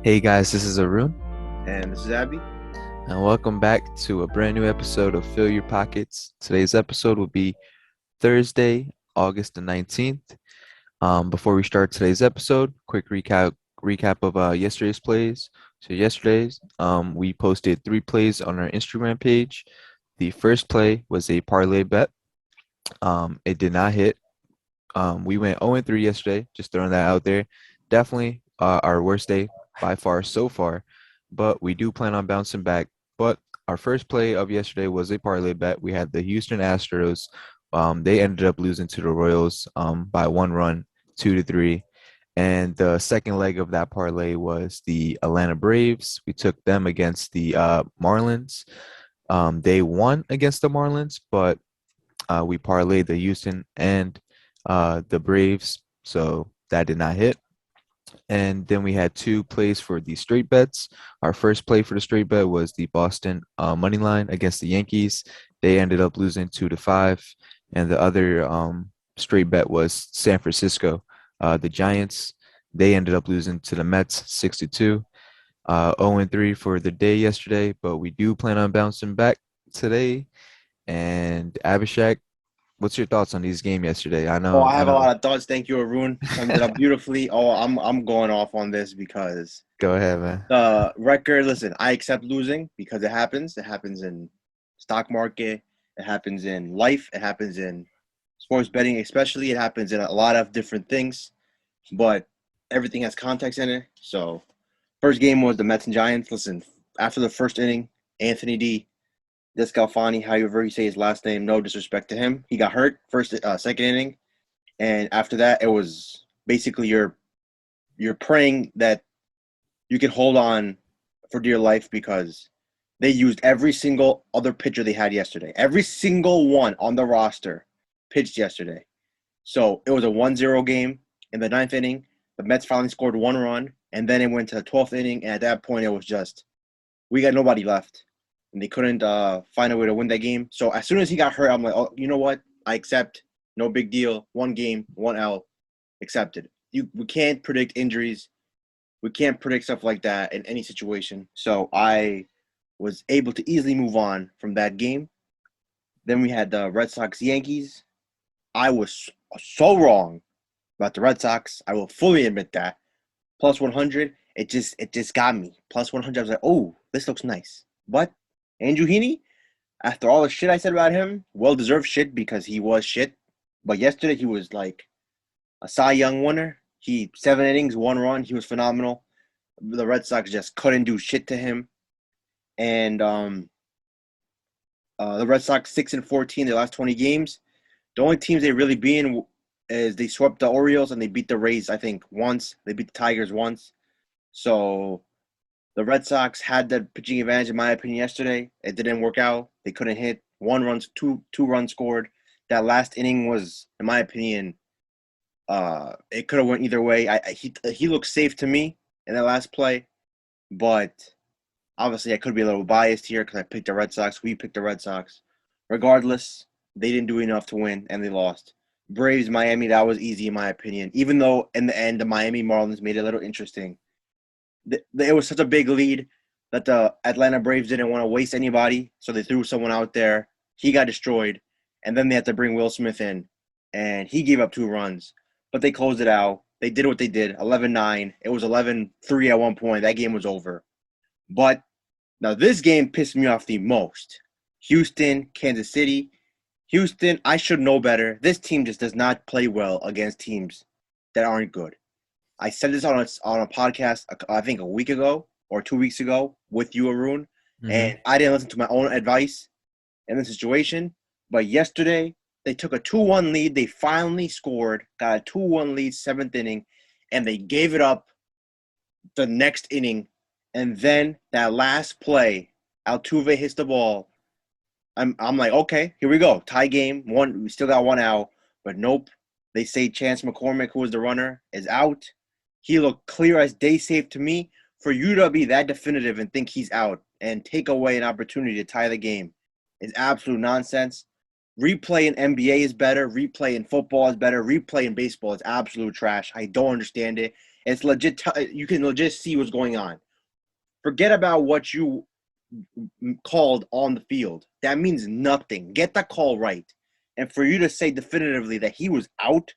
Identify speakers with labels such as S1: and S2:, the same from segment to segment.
S1: Hey guys, this is Arun,
S2: And this is Abby.
S1: and welcome back to a brand new episode of Fill Your Pockets. Today's episode will be Thursday, August the 19th. Before we start today's episode, quick recap of yesterday's plays. So yesterday's we posted 3 plays on our Instagram page. The first play was a parlay bet. It did not hit. We went 0-3 yesterday, just throwing that out there. Definitely our worst day by far so far, but we do plan on bouncing back. But our first play of yesterday was a parlay bet. We had the Houston Astros. They ended up losing to the Royals by 1 run, 2-3. And the second leg of that parlay was the Atlanta Braves. We took them against the Marlins. They won against the Marlins, but we parlayed the Houston and the Braves, so that did not hit. And then we had 2 plays for the straight bets. Our first play for the straight bet was the Boston money line against the Yankees. They ended up losing 2-5. And the other straight bet was San Francisco. The Giants, they ended up losing to the Mets 6-2. 0-3 for the day yesterday, but we do plan on bouncing back today. And Abhishek, what's your thoughts on these game yesterday? I
S2: Oh,
S1: know,
S2: I
S1: I
S2: have a
S1: know.
S2: lot of thoughts. Thank you, Arun. Summed it up beautifully. Oh, I'm going off on this because
S1: Go ahead, man.
S2: the record. Listen, I accept losing because it happens. It happens in stock market. It happens in life. It happens in sports betting, especially. It happens in a lot of different things. But everything has context in it. So, first game was the Mets and Giants. Listen, after the first inning, Anthony D. Descalfani, however you say his last name, no disrespect to him. He got hurt second inning. And after that, it was basically you're praying that you can hold on for dear life because they used every single other pitcher they had yesterday. Every single one on the roster pitched yesterday. So it was a 1-0 game in the ninth inning. The Mets finally scored 1 run, and then it went to the 12th inning. And at that point, it was just we got nobody left, and they couldn't find a way to win that game. So as soon as he got hurt, I'm like, oh, you know what? I accept. No big deal. One game, 1 L, accepted. We can't predict injuries. We can't predict stuff like that in any situation. So I was able to easily move on from that game. Then we had the Red Sox Yankees. I was so wrong about the Red Sox. I will fully admit that. Plus 100, it just got me. Plus 100, I was like, oh, this looks nice. But Andrew Heaney, after all the shit I said about him, well deserved shit because he was shit. But yesterday he was like a Cy Young winner. He 7 innings, 1 run. He was phenomenal. The Red Sox just couldn't do shit to him. And the Red Sox 6-14 their last 20 games. The only teams they really be in is they swept the Orioles and they beat the Rays. I think once they beat the Tigers once. So the Red Sox had the pitching advantage in my opinion yesterday. It didn't work out. They couldn't hit. 1 run, two runs scored. That last inning was, in my opinion, it could have went either way. He looked safe to me in that last play, but obviously I could be a little biased here because I picked the Red Sox. We picked the Red Sox. Regardless, they didn't do enough to win and they lost. Braves, Miami, that was easy in my opinion. Even though in the end the Miami Marlins made it a little interesting. It was such a big lead that the Atlanta Braves didn't want to waste anybody, so they threw someone out there. He got destroyed, and then they had to bring Will Smith in, and he gave up 2 runs. But they closed it out. They did what they did, 11-9. It was 11-3 at one point. That game was over. But now this game pissed me off the most. Houston, Kansas City. Houston, I should know better. This team just does not play well against teams that aren't good. I said this on a podcast, I think a week ago or 2 weeks ago with you, Arun,
S1: Mm-hmm.
S2: and I didn't listen to my own advice in the situation. But yesterday, they took a 2-1 lead. They finally scored, got a 2-1 lead, seventh inning, and they gave it up the next inning. And then that last play, Altuve hits the ball. I'm like, okay, here we go. Tie game. We still got 1 out, but nope. They say Chance McCormick, who was the runner, is out. He looked clear as day safe to me. For you to be that definitive and think he's out and take away an opportunity to tie the game is absolute nonsense. Replay in NBA is better. Replay in football is better. Replay in baseball is absolute trash. I don't understand it. It's legit. You can legit see what's going on. Forget about what you called on the field. That means nothing. Get the call right. And for you to say definitively that he was out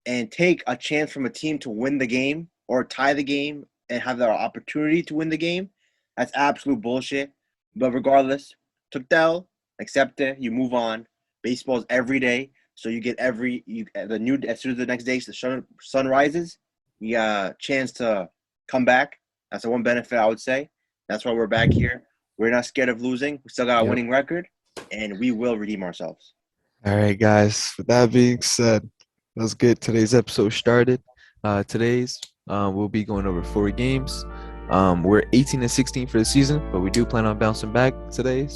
S2: and take a chance from a team to win the game or tie the game and have the opportunity to win the game, that's absolute bullshit. But regardless, took the L, accept it, you move on. Baseball's every day, so you get as soon as the next day the sun rises, you got a chance to come back. That's the one benefit I would say. That's why we're back here. We're not scared of losing. We still got a
S1: Yep.
S2: winning record, and we will redeem ourselves.
S1: All right, guys. With that being said, let's get today's episode started. Today's we'll be going over 4 games. We're 18 and 16 for the season, but we do plan on bouncing back today.